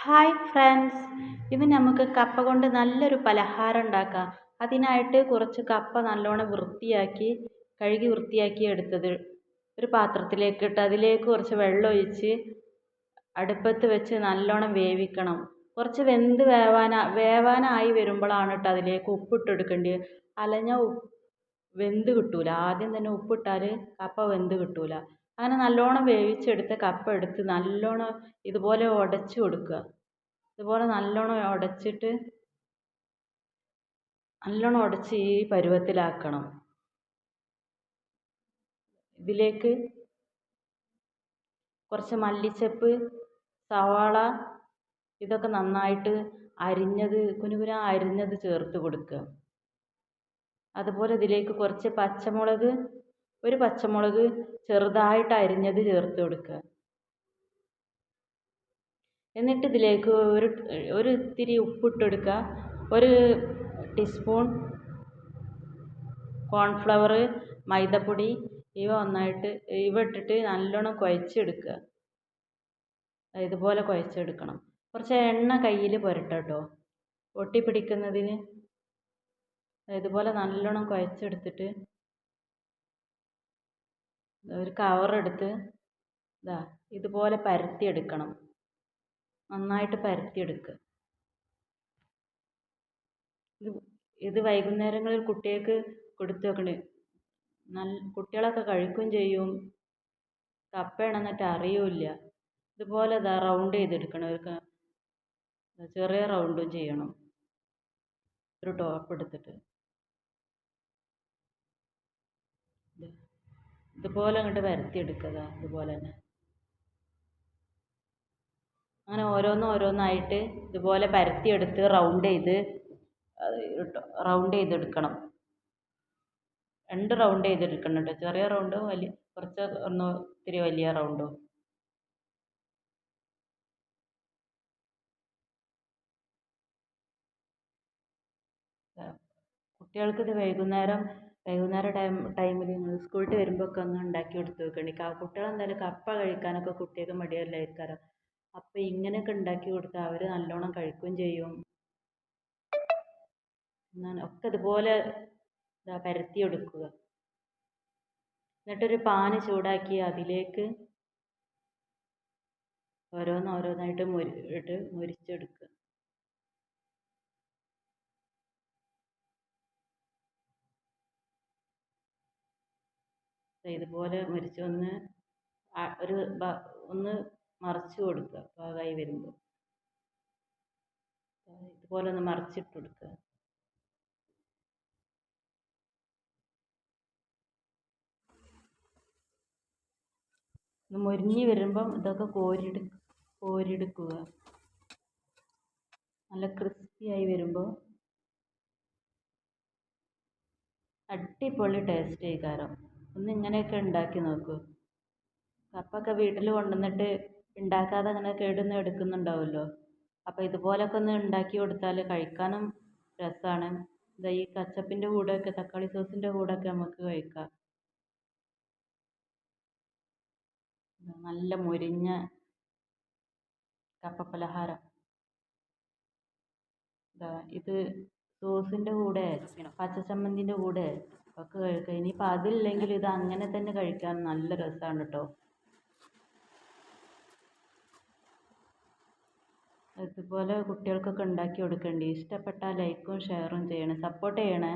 Hi friends, ഇന്ന് നമുക്ക് കപ്പ കൊണ്ട് നല്ലൊരു പലഹാരം ഉണ്ടാക്കാം. അതിനായിട്ട് കുറച്ച് കപ്പ നല്ലോണം കഴുകി വൃത്തിയാക്കി എടുത്തത് ഒരു പാത്രത്തിലേക്ക് ഇട്ട് അതിലേക്ക് കുറച്ച് വെള്ളം ഒഴിച്ച് അടുപ്പത്ത് വെച്ച് നല്ലോണം വേവിക്കണം. കുറച്ച് വേവാനായി വരുമ്പോഴാണ് അതിലേക്ക് ഉപ്പിട്ട് കൊടുക്കേണ്ടത്. അലഞ്ഞ വെന്ത് കിട്ടൂല. ആദ്യം തന്നെ ഉപ്പിട്ടാൽ കപ്പ വെന്ത് കിട്ടൂല. അങ്ങനെ നല്ലോണം വേവിച്ചെടുത്ത കപ്പ എടുത്ത് നല്ലോണം ഇതുപോലെ ഉടച്ചു കൊടുക്കുക. ഇതുപോലെ നല്ലോണം ഉടച്ച് ഈ പരുവത്തിലാക്കണം. ഇതിലേക്ക് കുറച്ച് മല്ലിച്ചപ്പ്, സവാള ഇതൊക്കെ നന്നായിട്ട് കുനുകുനാ അരിഞ്ഞത് ചേർത്ത് കൊടുക്കുക. അതുപോലെ ഇതിലേക്ക് കുറച്ച് ഒരു പച്ചമുളക് ചെറുതായിട്ട് അരിഞ്ഞത് ചേർത്ത് കൊടുക്കുക. എന്നിട്ട് ഇതിലേക്ക് ഒരു ഇത്തിരി ഉപ്പിട്ട് കൊടുക്കുക. ഒരു ടീസ്പൂൺ കോൺഫ്ലവർ, മൈദപ്പൊടി ഇവ ഇട്ടിട്ട് നല്ലോണം കുഴച്ചെടുക്കുക. ഇതുപോലെ കുഴച്ചെടുക്കണം. കുറച്ച് എണ്ണ കയ്യിൽ പുരട്ടോ, ഒട്ടിപ്പിടിക്കുന്നതിന്. ഇതുപോലെ നല്ലോണം കുഴച്ചെടുത്തിട്ട് ഒരു കവറെടുത്ത് ഇതുപോലെ പരത്തിയെടുക്കണം. നന്നായിട്ട് പരത്തിയെടുക്കുക. ഇത് വൈകുന്നേരങ്ങളിൽ കുട്ടികൾക്ക് കൊടുത്തു നോക്കണേ. കുട്ടികളൊക്കെ കഴിക്കുകയും ചെയ്യും. കപ്പയാണെന്നിട്ട് അറിയില്ല. ഇതുപോലെ റൗണ്ട് ചെയ്തെടുക്കണം. ചെറിയ റൗണ്ടും ചെയ്യണം. ഒരു ടോപ്പ് എടുത്തിട്ട് ഇതുപോലെ അങ്ങോട്ട് പരത്തിയെടുക്കുക. ഇതുപോലെ തന്നെ അങ്ങനെ ഓരോന്നായിട്ട് ഇതുപോലെ പരത്തിയെടുത്ത് റൗണ്ട് ചെയ്തെടുക്കണം. 2 റൗണ്ട് ചെയ്തെടുക്കണം കേട്ടോ. ചെറിയ റൗണ്ടും ഇത്തിരി വലിയ റൗണ്ടും. കുട്ടികൾക്കിത് വൈകുന്നേരം ടൈമിൽ നിങ്ങൾ സ്കൂളിൽ വിട്ട് വരുമ്പോൾ ഒക്കെ ഒന്ന് ഉണ്ടാക്കി കൊടുത്ത് നോക്കണ്ടി. കുട്ടികൾ എന്തായാലും കപ്പ കഴിക്കാനൊക്കെ കുട്ടികൾക്ക് മടിയല്ലായിരിക്കാരം. അപ്പോൾ ഇങ്ങനെയൊക്കെ ഉണ്ടാക്കി കൊടുത്താൽ അവർ നല്ലോണം കഴിക്കുകയും ചെയ്യും. ഒക്കെ ഇതുപോലെ പരത്തിയെടുക്കുക. എന്നിട്ടൊരു പാന് ചൂടാക്കി അതിലേക്ക് ഓരോന്നായിട്ട് മുരിച്ചെടുക്കുക. ഇതുപോലെ മുരിച്ച് ഒന്ന് മറിച്ച് കൊടുക്കുക. പാകമായി വരുമ്പോൾ ഇതുപോലെ ഒന്ന് മറിച്ചിട്ട് കൊടുക്കുക. മൊരിഞ്ഞ് വരുമ്പം ഇതൊക്കെ കോരിയെടുക്കുക. നല്ല ക്രിസ്പിയായി വരുമ്പോൾ അടിപൊളി ടേസ്റ്റ് ആയിക്കാരം. ഒന്ന് ഇങ്ങനെയൊക്കെ ഉണ്ടാക്കി നോക്കൂ. കപ്പൊക്കെ വീട്ടിൽ കൊണ്ടുവന്നിട്ട് ഉണ്ടാക്കാതെ അങ്ങനെ കേടുവന്ന് എടുക്കുന്നുണ്ടാവുമല്ലോ. അപ്പോൾ ഇതുപോലൊക്കെ ഒന്ന് ഉണ്ടാക്കി കൊടുത്താൽ കഴിക്കാനും രസമാണ്. ഈ കച്ചപ്പിൻ്റെ കൂടെയൊക്കെ തക്കാളി സോസിൻ്റെ കൂടെയൊക്കെ നമുക്ക് കഴിക്കാം. നല്ല മൊരിഞ്ഞ കപ്പ പലഹാരം. ഇത് സോസിൻ്റെ കൂടെ, പച്ചച്ചമ്മന്തിൻ്റെ കൂടെ ഒക്കെ കഴിക്കാം. ഇനിയിപ്പോൾ അതില്ലെങ്കിൽ ഇത് അങ്ങനെ തന്നെ കഴിക്കാൻ നല്ല രസമാണ് കേട്ടോ. ഇതുപോലെ കുട്ടികൾക്കൊക്കെ ഉണ്ടാക്കി കൊടുക്കേണ്ടി. ഇഷ്ടപ്പെട്ടാൽ ലൈക്കും ഷെയറും ചെയ്യണേ, സപ്പോർട്ട് ചെയ്യണേ.